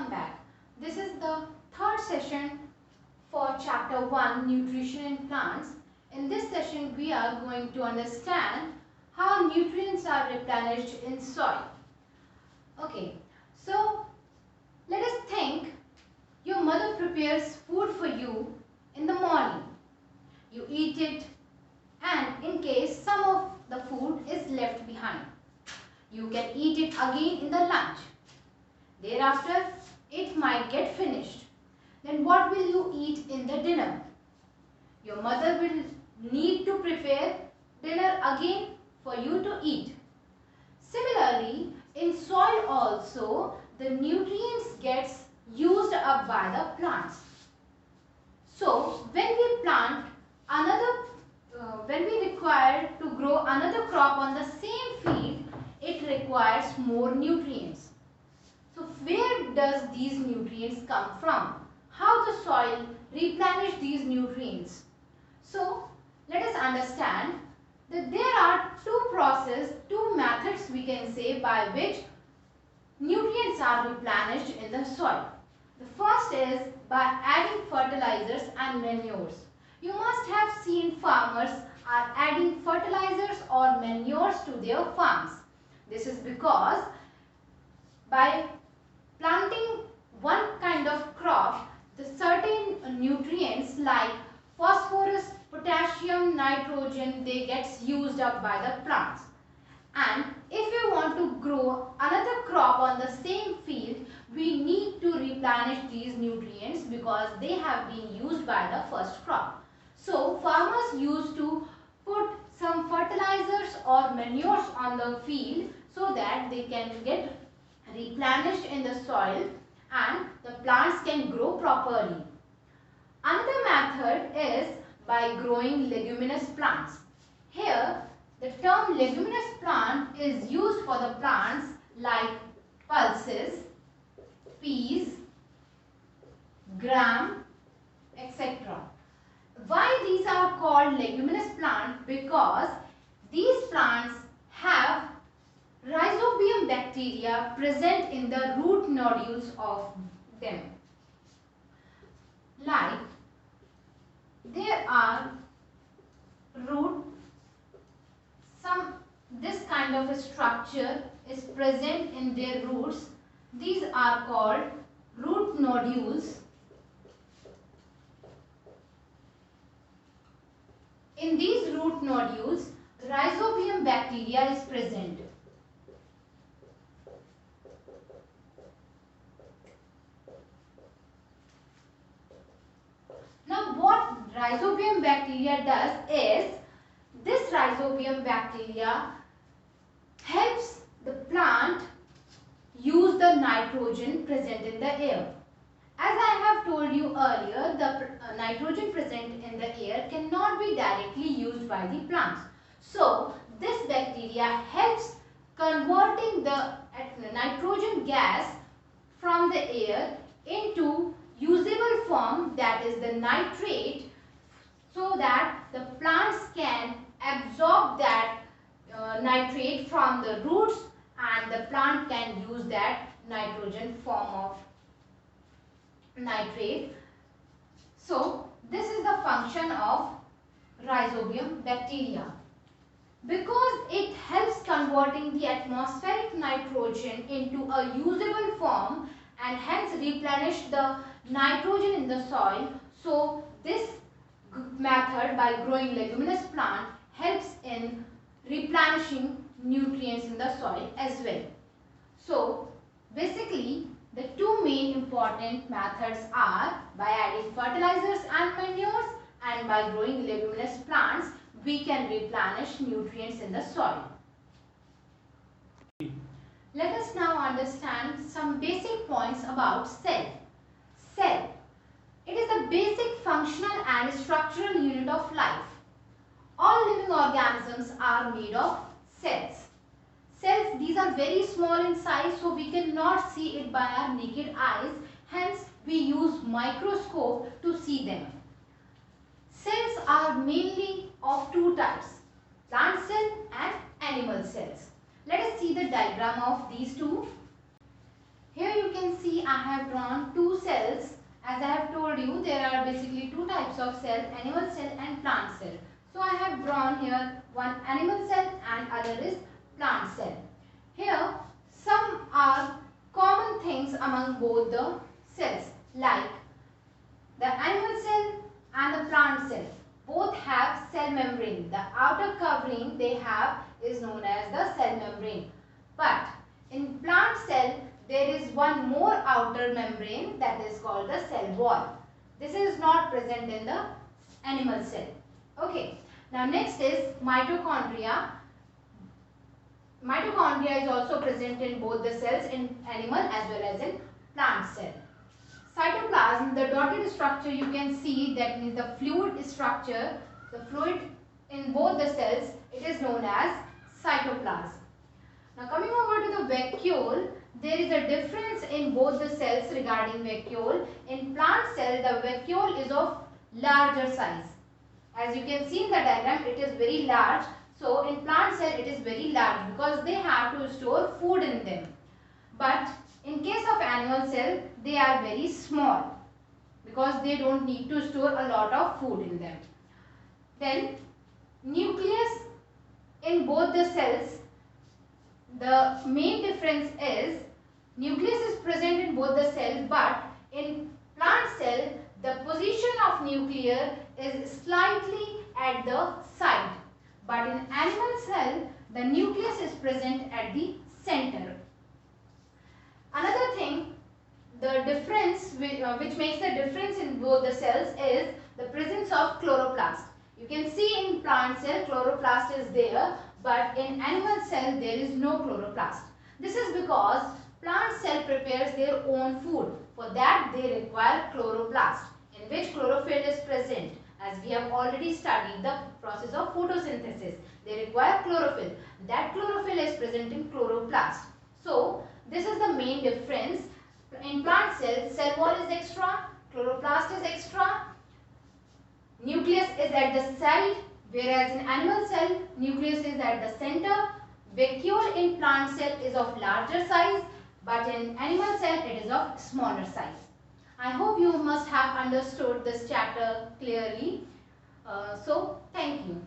welcome back. This is the third session for chapter 1, Nutrition in Plants. In this session we are going to understand how nutrients are replenished in soil. Okay, so let us think your mother prepares food for you in the morning. You eat it, and in case some of the food is left behind, you can eat it again in the lunch. Thereafter, it might get finished. Then what will you eat in the dinner? Your mother will need to prepare dinner again for you to eat. Similarly, in soil also, the nutrients gets used up by the plants. So, when we plant when we require to grow another crop on the same field, it requires more nutrients. So where does these nutrients come from? How the soil replenish these nutrients? So let us understand that there are two methods we can say by which nutrients are replenished in the soil. The first is by adding fertilizers and manures. You must have seen farmers are adding fertilizers or manures to their farms. This is because by planting one kind of crop, the certain nutrients like phosphorus, potassium, nitrogen, they gets used up by the plants. And if we want to grow another crop on the same field, we need to replenish these nutrients because they have been used by the first crop. So farmers used to put some fertilizers or manures on the field so that they can get replenished in the soil and the plants can grow properly. Another method is by growing leguminous plants. Here the term leguminous plant is used for the plants like pulses, peas, gram, etc. Why these are called leguminous plants? Because these plants have rhizobium bacteria present in the root nodules of them. Like there are this kind of a structure is present in their roots. These are called root nodules. In these root nodules, rhizobium bacteria is present. Now what rhizobium bacteria does is, this rhizobium bacteria helps the plant use the nitrogen present in the air. As I have told you earlier, the nitrogen present in the air cannot be directly used by the plants. So this bacteria helps converting the nitrogen gas from the air into usable form, that is the nitrate, so that the plants can absorb that nitrate from the roots and the plant can use that nitrogen form of nitrate. So this is the function of rhizobium bacteria. Because it helps converting the atmospheric nitrogen into a usable form and hence replenish the nitrogen in the soil. So this method by growing leguminous plant helps in replenishing nutrients in the soil as well. So basically the two main important methods are by adding fertilizers and manures, and by growing leguminous plants we can replenish nutrients in the soil. Let us now understand some basic points about cell. Cell. It is the basic functional and structural unit of life. All living organisms are made of cells. Cells, these are very small in size, so we cannot see it by our naked eyes. Hence, we use microscope to see them. Cells are mainly of two types, plant cell and animal cells. Let us see the diagram of these two. Here you can see I have drawn two cells. As I have told you, there are basically two types of cell, animal cell and plant cell. So I have drawn here one animal cell and other is plant cell. Here some are common things among both the cells, like the animal cell and the plant cell. Both have cell membrane. The outer covering they have is known as the cell membrane. But in plant cell, there is one more outer membrane that is called the cell wall. This is not present in the animal cell. Okay. Now next is mitochondria. Mitochondria is also present in both the cells, in animal as well as in plant cell. Cytoplasm, the dotted structure you can see, that means the fluid structure, the fluid in both the cells, it is known as cytoplasm. Now coming over to the vacuole, there is a difference in both the cells regarding vacuole. In plant cell, the vacuole is of larger size. As you can see in the diagram, it is very large. So in plant cell, it is very large because they have to store food in them. But in case of animal cell, they are very small because they don't need to store a lot of food in them. Then nucleus in both the cells, the main difference is nucleus is present in both the cells, but in plant cell, the position of nucleus is slightly at the side. But in animal cell, the nucleus is present at the center. Another thing, the difference which makes the difference in both the cells is the presence of chloroplast. You can see in plant cell, chloroplast is there, but in animal cell, there is no chloroplast. This is because plant cell prepares their own food. For that, they require chloroplast, in which chlorophyll is present. As we have already studied the process of photosynthesis, they require chlorophyll. That chlorophyll is present in chloroplast. So, this is the main difference. In plant cell, cell wall is extra, chloroplast is extra, nucleus is at the side, whereas in animal cell, nucleus is at the center. Vacuole in plant cell is of larger size, but in animal cell, it is of smaller size. I hope you must have understood this chapter clearly. So, thank you.